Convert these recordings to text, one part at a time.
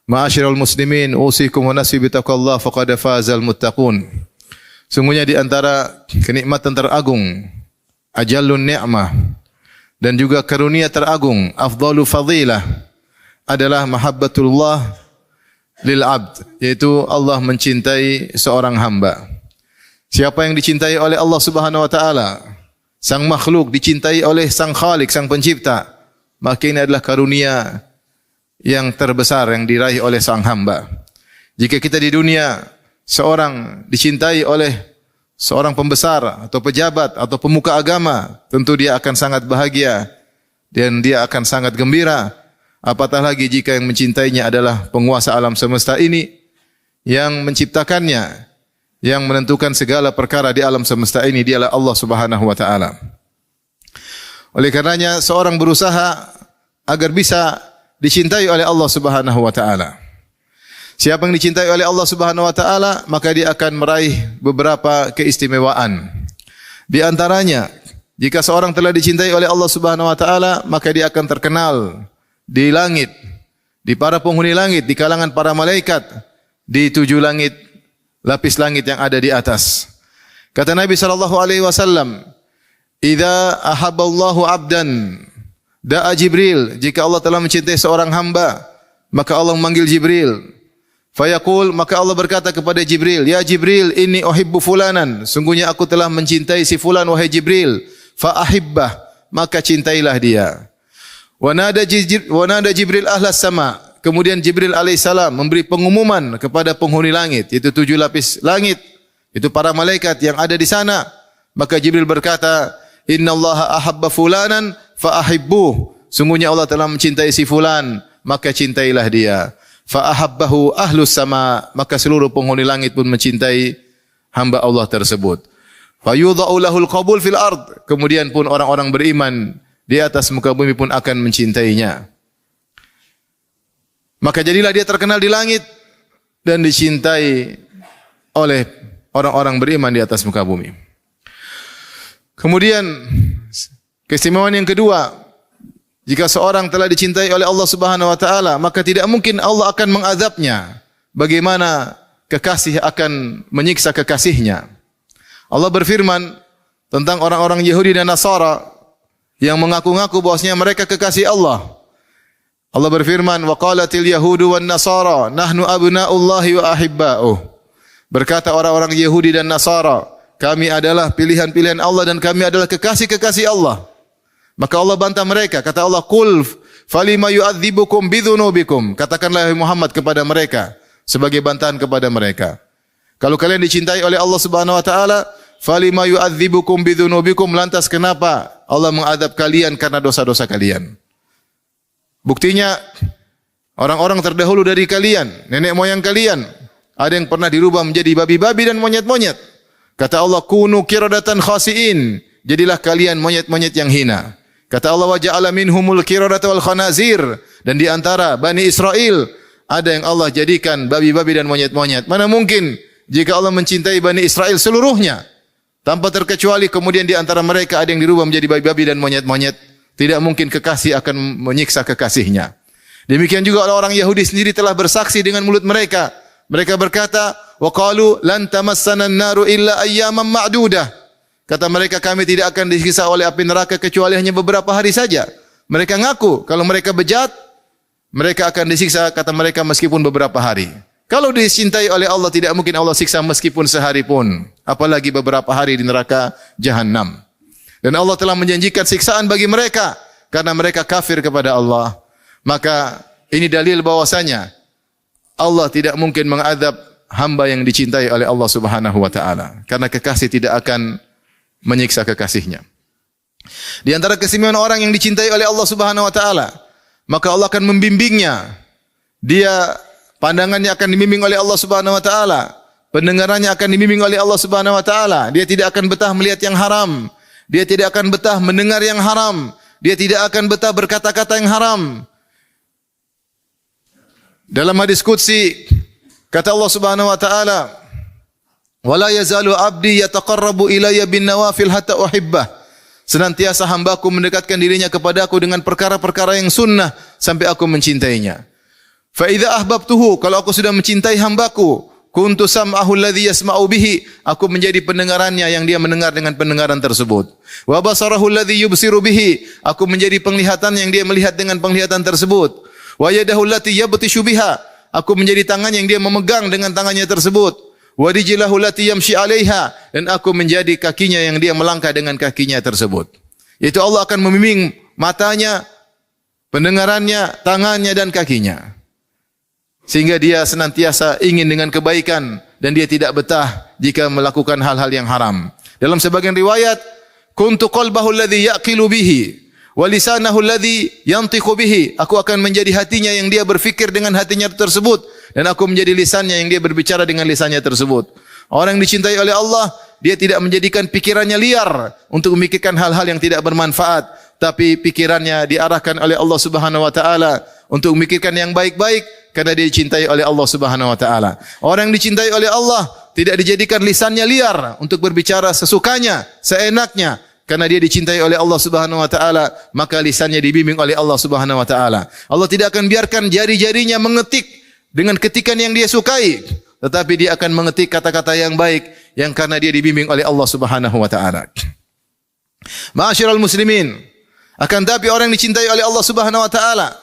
Ma'asyiral muslimin, usikum wa nafsi bitaqwallah faqad fazal muttaqun. Sungguhnya di antara kenikmatan teragung, ajallun ni'mah, dan juga karunia teragung, afdalu fadilah, adalah mahabbatullah lil abd, yaitu Allah mencintai seorang hamba. Siapa yang dicintai oleh Allah Subhanahu wa taala, sang makhluk dicintai oleh sang Khalik, sang pencipta, maka ini adalah karunia yang terbesar yang diraih oleh sang hamba. Jika kita di dunia seorang dicintai oleh seorang pembesar atau pejabat atau pemuka agama, tentu dia akan sangat bahagia dan dia akan sangat gembira. Apatah lagi jika yang mencintainya adalah penguasa alam semesta ini, yang menciptakannya, yang menentukan segala perkara di alam semesta ini, dialah Allah Subhanahu wa taala. Oleh karenanya seorang berusaha agar bisa dicintai oleh Allah Subhanahu wa taala. Siapa yang dicintai oleh Allah Subhanahu wa taala, maka dia akan meraih beberapa keistimewaan. Di antaranya, jika seorang telah dicintai oleh Allah Subhanahu wa taala, maka dia akan terkenal di langit, di para penghuni langit, di kalangan para malaikat, di 7 langit, lapis langit yang ada di atas. Kata Nabi sallallahu alaihi wasallam, "Idza ahabballahu 'abdan da'a Jibril." Jika Allah telah mencintai seorang hamba, maka Allah memanggil Jibril. Fayaqul, maka Allah berkata kepada Jibril, "Ya Jibril, inni uhibbu fulanan." Sungguhnya aku telah mencintai si fulan, wahai Jibril. Fa ahibbah, maka cintailah dia. Wa nada Jibril ahlas sama. Kemudian Jibril alaihissalam memberi pengumuman kepada penghuni langit, itu 7 lapis langit, itu para malaikat yang ada di sana. Maka Jibril berkata, "Innallaha ahabba fulanan fa ahibbuh." Sungguhnya Allah telah mencintai si fulan, maka cintailah dia. Fa ahabbahu ahlus sama, maka seluruh penghuni langit pun mencintai hamba Allah tersebut. Fa yudha'u lahul qabul fil ard. Kemudian pun orang-orang beriman di atas muka bumi pun akan mencintainya. Maka jadilah dia terkenal di langit dan dicintai oleh orang-orang beriman di atas muka bumi. Kemudian keistimewaan yang kedua, jika seorang telah dicintai oleh Allah Subhanahu wa taala, maka tidak mungkin Allah akan mengazabnya. Bagaimana kekasih akan menyiksa kekasihnya? Allah berfirman tentang orang-orang Yahudi dan Nasara yang mengaku-ngaku bahwasanya mereka kekasih Allah. Allah berfirman, "Wa qalatil yahudu wan nasara nahnu abna'ullahi wa ahibba'uh." Berkata orang-orang Yahudi dan Nasara, kami adalah pilihan-pilihan Allah dan kami adalah kekasih-kekasih Allah. Maka Allah bantah mereka, kata Allah, "Qul falima yu'adzibukum bidzunubikum." Katakanlah Muhammad kepada mereka sebagai bantahan kepada mereka, kalau kalian dicintai oleh Allah Subhanahu wa taala, falima yu'adzibukum bidzunubikum, lantas kenapa Allah mengadab kalian karena dosa-dosa kalian? Buktinya orang-orang terdahulu dari kalian, nenek moyang kalian, ada yang pernah dirubah menjadi babi-babi dan monyet-monyet. Kata Allah, "Kunu qiradatan khasiin." Jadilah kalian monyet-monyet yang hina. Kata Allah, "Wa ja'ala minhumul qiradata wal khanazir." Dan di antara Bani Israel ada yang Allah jadikan babi-babi dan monyet-monyet. Mana mungkin jika Allah mencintai Bani Israel seluruhnya tanpa terkecuali, kemudian di antara mereka ada yang dirubah menjadi babi-babi dan monyet-monyet? Tidak mungkin kekasih akan menyiksa kekasihnya. Demikian juga orang Yahudi sendiri telah bersaksi dengan mulut mereka. Mereka berkata, "Wa qalu lan tamassana an-naru illa ayyaman ma'dudah." Kata mereka, kami tidak akan disiksa oleh api neraka kecuali hanya beberapa hari saja. Mereka ngaku kalau mereka bejat, mereka akan disiksa, kata mereka, meskipun beberapa hari. Kalau dicintai oleh Allah, tidak mungkin Allah siksa meskipun sehari pun, apalagi beberapa hari di neraka Jahannam. Dan Allah telah menjanjikan siksaan bagi mereka karena mereka kafir kepada Allah. Maka ini dalil bahwasanya Allah tidak mungkin mengadab hamba yang dicintai oleh Allah Subhanahu wa taala, karena kekasih tidak akan menyiksa kekasihnya. Di antara keistimewaan orang yang dicintai oleh Allah Subhanahu wa taala, maka Allah akan membimbingnya. Dia pandangannya akan dibimbing oleh Allah Subhanahu wa taala, pendengarannya akan dibimbing oleh Allah Subhanahu wa taala. Dia tidak akan betah melihat yang haram. Dia tidak akan betah mendengar yang haram. Dia tidak akan betah berkata-kata yang haram. Dalam hadis qudsi kata Allah Subhanahu wa taala, "Wala yazalu 'abdi yataqarrabu ilayya bin nawafil hatta uhibbah." Senantiasa hambaku mendekatkan dirinya kepadaku dengan perkara-perkara yang sunnah sampai aku mencintainya. Fa idza ahbabtuhu, kalau aku sudah mencintai hambaku, kuntu sam'ahu alladhi yasma'u bihi, aku menjadi pendengarannya yang dia mendengar dengan pendengaran tersebut. Wa basarahu alladhi yubsiru bihi, aku menjadi penglihatan yang dia melihat dengan penglihatan tersebut. Wa yadahu allati yabtishu biha, aku menjadi tangan yang dia memegang dengan tangannya tersebut. Wa rijlahu allati yamshi 'alaiha, dan aku menjadi kakinya yang dia melangkah dengan kakinya tersebut. Itu Allah akan membimbing matanya, pendengarannya, tangannya dan kakinya. Sehingga dia senantiasa ingin dengan kebaikan dan dia tidak betah jika melakukan hal-hal yang haram. Dalam sebagian riwayat, kuntu qalbahu alladhi yaqilu bihi wa lisanahu alladhi yantiqu bihi, aku akan menjadi hatinya yang dia berfikir dengan hatinya tersebut, dan aku menjadi lisannya yang dia berbicara dengan lisannya tersebut. Orang yang dicintai oleh Allah, dia tidak menjadikan pikirannya liar untuk memikirkan hal-hal yang tidak bermanfaat, tapi pikirannya diarahkan oleh Allah Subhanahu wa taala untuk memikirkan yang baik-baik karena dia dicintai oleh Allah Subhanahu wa taala. Orang yang dicintai oleh Allah tidak dijadikan lisannya liar untuk berbicara sesukanya, seenaknya, karena dia dicintai oleh Allah Subhanahu wa taala, maka lisannya dibimbing oleh Allah Subhanahu wa taala. Allah tidak akan biarkan jari-jarinya mengetik dengan ketikan yang dia sukai, tetapi dia akan mengetik kata-kata yang baik yang karena dia dibimbing oleh Allah Subhanahu wa taala. Ma'asyiral muslimin, akan tapi orang yang dicintai oleh Allah Subhanahu wa taala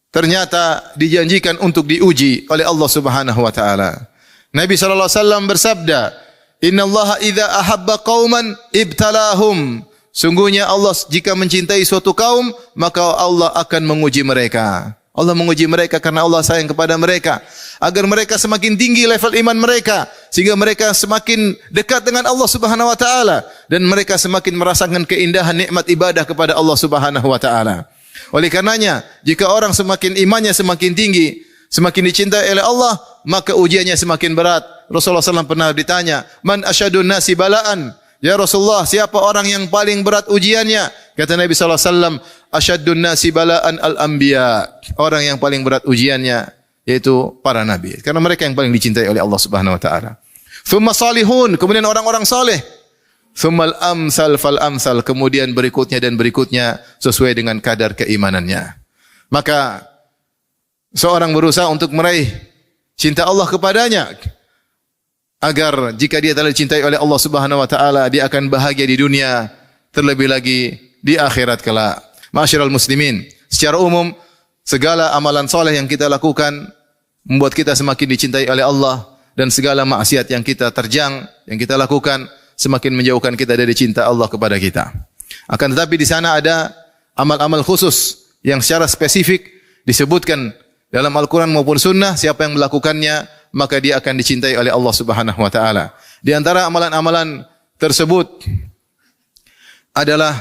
ternyata dijanjikan untuk diuji oleh Allah Subhanahu wa taala. Nabi sallallahu alaihi wasallam bersabda, "Innallaha idza ahabba qauman ibtalahum." Sungguhnya Allah jika mencintai suatu kaum, maka Allah akan menguji mereka. Allah menguji mereka karena Allah sayang kepada mereka, agar mereka semakin tinggi level iman mereka, sehingga mereka semakin dekat dengan Allah Subhanahu wa taala, dan mereka semakin merasakan keindahan nikmat ibadah kepada Allah Subhanahu wa taala. Oleh karenanya, jika orang semakin imannya semakin tinggi, semakin dicintai oleh Allah, maka ujiannya semakin berat. Rasulullah SAW pernah ditanya, "Man asyadun nasi bala'an?" Ya Rasulullah, siapa orang yang paling berat ujiannya? Kata Nabi SAW, "Asyadun nasi bala'an al-anbiya." Orang yang paling berat ujiannya yaitu para nabi, karena mereka yang paling dicintai oleh Allah Subhanahu wa taala. Thumma salihun, kemudian orang-orang saleh. Thummal amsal fal amsal, kemudian berikutnya dan berikutnya sesuai dengan kadar keimanannya. Maka seorang berusaha untuk meraih cinta Allah kepadanya, agar jika dia telah dicintai oleh Allah Subhanahu wa taala, dia akan bahagia di dunia, terlebih lagi di akhirat kelak. Ma'asyiral muslimin, secara umum segala amalan soleh yang kita lakukan membuat kita semakin dicintai oleh Allah, dan segala maksiat yang kita terjang, yang kita lakukan semakin menjauhkan kita dari cinta Allah kepada kita. Akan tetapi di sana ada amal-amal khusus yang secara spesifik disebutkan dalam Al-Quran maupun Sunnah. Siapa yang melakukannya, maka dia akan dicintai oleh Allah Subhanahu wa taala. Di antara amalan-amalan tersebut adalah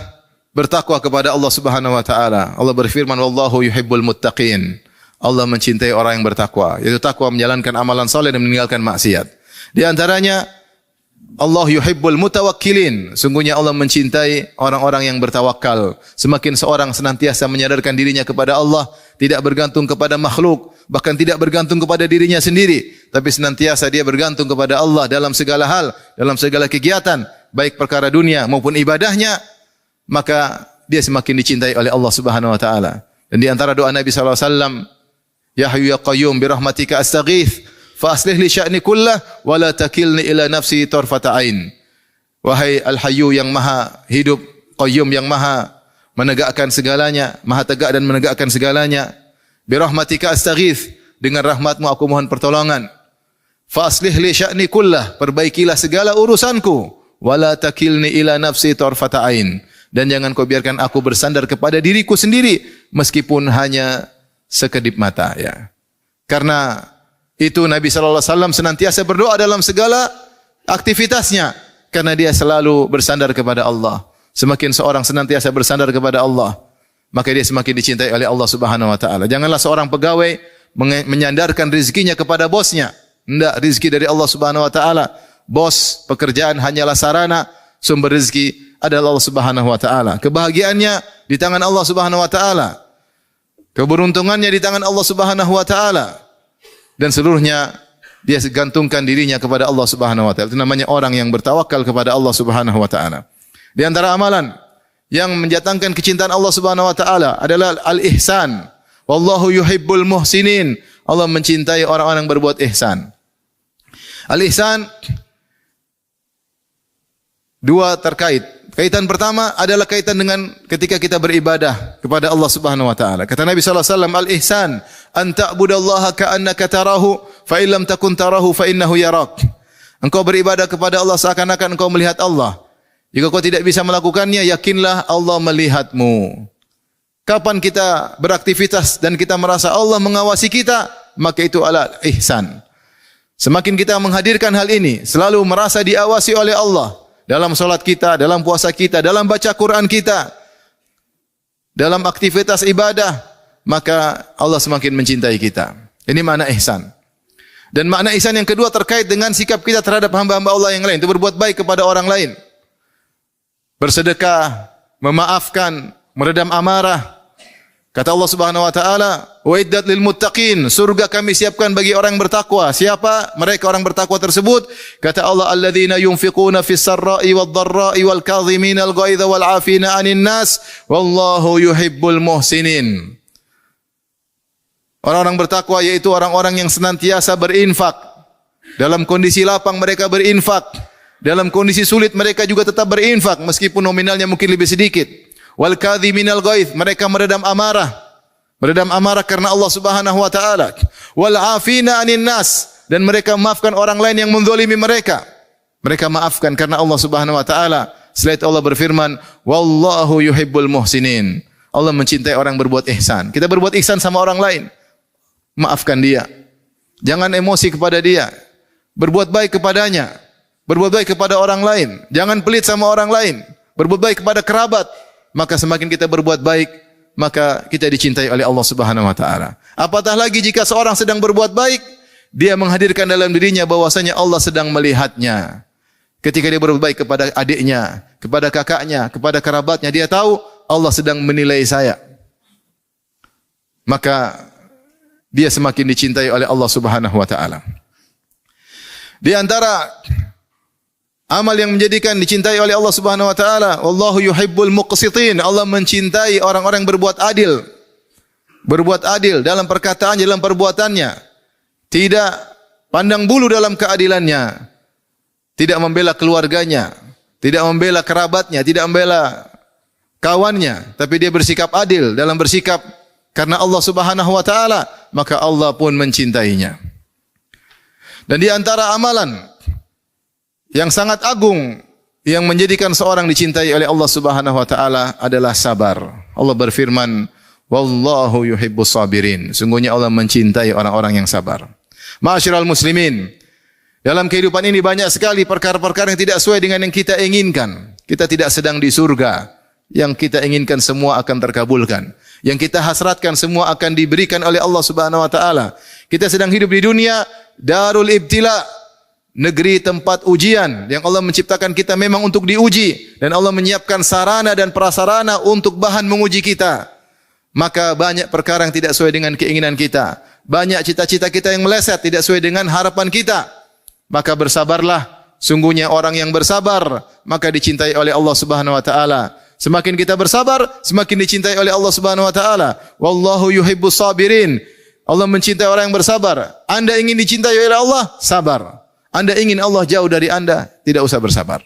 bertakwa kepada Allah Subhanahu wa taala. Allah berfirman, "Wallahu yuhibbul muttaqin." Allah mencintai orang yang bertakwa, yaitu takwa menjalankan amalan saleh dan meninggalkan maksiat. Di antaranya Allah yuhibbul mutawakkilin. Sungguhnya Allah mencintai orang-orang yang bertawakal. Semakin seorang senantiasa menyadarkan dirinya kepada Allah, tidak bergantung kepada makhluk, bahkan tidak bergantung kepada dirinya sendiri, tapi senantiasa dia bergantung kepada Allah dalam segala hal, dalam segala kegiatan, baik perkara dunia maupun ibadahnya, maka dia semakin dicintai oleh Allah Subhanahu wa taala. Dan di antara doa Nabi sallallahu alaihi wasallam, "Ya Hayyu ya Qayyum bi rahmatika astaghits, fa aslih li sya'ni kullah wa la takilni ila nafsi tarfata ain." Wahai Al-Hayyu yang maha hidup, Qayyum yang maha menegakkan segalanya, maha tegak dan menegakkan segalanya. Bi rahmatika astaghits, dengan rahmatmu aku mohon pertolongan. Fa aslih li sya'ni kullah, perbaikilah segala urusanku. Wa la takilni ila nafsi tarfata ain, dan jangan kau biarkan aku bersandar kepada diriku sendiri meskipun hanya sekedip mata, ya. Karena itu Nabi sallallahu alaihi wasallam senantiasa berdoa dalam segala aktivitasnya, karena dia selalu bersandar kepada Allah. Semakin seorang senantiasa bersandar kepada Allah, maka dia semakin dicintai oleh Allah Subhanahu wa taala. Janganlah seorang pegawai menyandarkan rezekinya kepada bosnya. Hendak rezeki dari Allah Subhanahu wa taala. Bos, pekerjaan hanyalah sarana, sumber rezeki adalah Allah Subhanahu wa taala. Kebahagiaannya di tangan Allah Subhanahu wa taala. Keberuntungannya di tangan Allah Subhanahu wa taala. Dan seluruhnya dia gantungkan dirinya kepada Allah Subhanahu wa taala. Itu namanya orang yang bertawakal kepada Allah Subhanahu wa taala. Di antara amalan yang mendatangkan kecintaan Allah Subhanahu wa taala adalah al-ihsan Wallahu yuhibbul muhsinin. Allah mencintai orang-orang yang berbuat ihsan. Al-ihsan dua terkait. Kaitan pertama adalah kaitan dengan ketika kita beribadah kepada Allah Subhanahu wa taala. Kata Nabi sallallahu alaihi wasallam, "Al-ihsan an ta'budallaha ka'annaka tarahu, fa in lam takun tarahu fa innahu yarak." Engkau beribadah kepada Allah seakan-akan engkau melihat Allah. Jika kau tidak bisa melakukannya, yakinlah Allah melihatmu. Kapan kita beraktivitas dan kita merasa Allah mengawasi kita, maka itu adalah ihsan. Semakin kita menghadirkan hal ini, selalu merasa diawasi oleh Allah dalam salat kita, dalam puasa kita, dalam baca Quran kita, dalam aktivitas ibadah, maka Allah semakin mencintai kita. Ini makna ihsan. Dan makna ihsan yang kedua terkait dengan sikap kita terhadap hamba-hamba Allah yang lain, itu berbuat baik kepada orang lain. Bersedekah, memaafkan, meredam amarah. Kata Allah Subhanahu wa taala, "Uiddat lil muttaqin." Surga kami siapkan bagi orang yang bertakwa. Siapa mereka orang bertakwa tersebut? Kata Allah, "Alladzina yunfiquna fis sarra'i wad dharra'i wal kadhimina al ghaidha wal 'afina 'anil nas, wallahu yuhibbul muhsinin." Orang-orang bertakwa yaitu orang-orang yang senantiasa berinfak. Dalam kondisi lapang mereka berinfak. Dalam kondisi sulit mereka juga tetap berinfak meskipun nominalnya mungkin lebih sedikit. Wal kadhiminal ghaidh, mereka meredam amarah. Meredam amarah karena Allah Subhanahu wa taala. Wal 'afina 'anil nas, dan mereka memaafkan orang lain yang menzalimi mereka. Mereka maafkan karena Allah Subhanahu wa taala. Setelah itu Allah berfirman, "Wallahu yuhibbul muhsinin." Allah mencintai orang berbuat ihsan. Kita berbuat ihsan sama orang lain, maafkan dia. Jangan emosi kepada dia. Berbuat baik kepadanya. Berbuat baik kepada orang lain. Jangan pelit sama orang lain. Berbuat baik kepada kerabat. Maka semakin kita berbuat baik, maka kita dicintai oleh Allah Subhanahu wa taala. Apatah lagi jika seorang sedang berbuat baik, dia menghadirkan dalam dirinya bahwasanya Allah sedang melihatnya. Ketika dia berbuat baik kepada adiknya, kepada kakaknya, kepada kerabatnya, dia tahu Allah sedang menilai saya. Maka dia semakin dicintai oleh Allah Subhanahu wa taala. Di antara amal yang menjadikan dicintai oleh Allah Subhanahu wa taala, wallahu yuhibbul muqsitin. Allah mencintai orang-orang yang berbuat adil. Berbuat adil dalam perkataannya, dalam perbuatannya. Tidak pandang bulu dalam keadilannya. Tidak membela keluarganya, tidak membela kerabatnya, tidak membela kawannya, tapi dia bersikap adil dalam bersikap karena Allah Subhanahu wa taala, maka Allah pun mencintainya. Dan di antara amalan yang sangat agung yang menjadikan seorang dicintai oleh Allah Subhanahu wa taala adalah sabar. Allah berfirman, "Wallahu yuhibbus sabirin." Sungguhnya Allah mencintai orang-orang yang sabar. Ma'asyiral muslimin, dalam kehidupan ini banyak sekali perkara-perkara yang tidak sesuai dengan yang kita inginkan. Kita tidak sedang di surga. Yang kita inginkan semua akan terkabulkan. Yang kita hasratkan semua akan diberikan oleh Allah Subhanahu wa taala. Kita sedang hidup di dunia darul ibtila, negeri tempat ujian yang Allah menciptakan kita memang untuk diuji, dan Allah menyiapkan sarana dan prasarana untuk bahan menguji kita. Maka banyak perkara yang tidak sesuai dengan keinginan kita. Banyak cita-cita kita yang meleset tidak sesuai dengan harapan kita. Maka bersabarlah. Sungguhnya orang yang bersabar maka dicintai oleh Allah Subhanahu wa taala. Semakin kita bersabar, semakin dicintai oleh Allah Subhanahu wa taala. Wallahu yuhibbus sabirin. Allah mencintai orang yang bersabar. Anda ingin dicintai oleh Allah? Sabar. Anda ingin Allah jauh dari Anda? Tidak usah bersabar.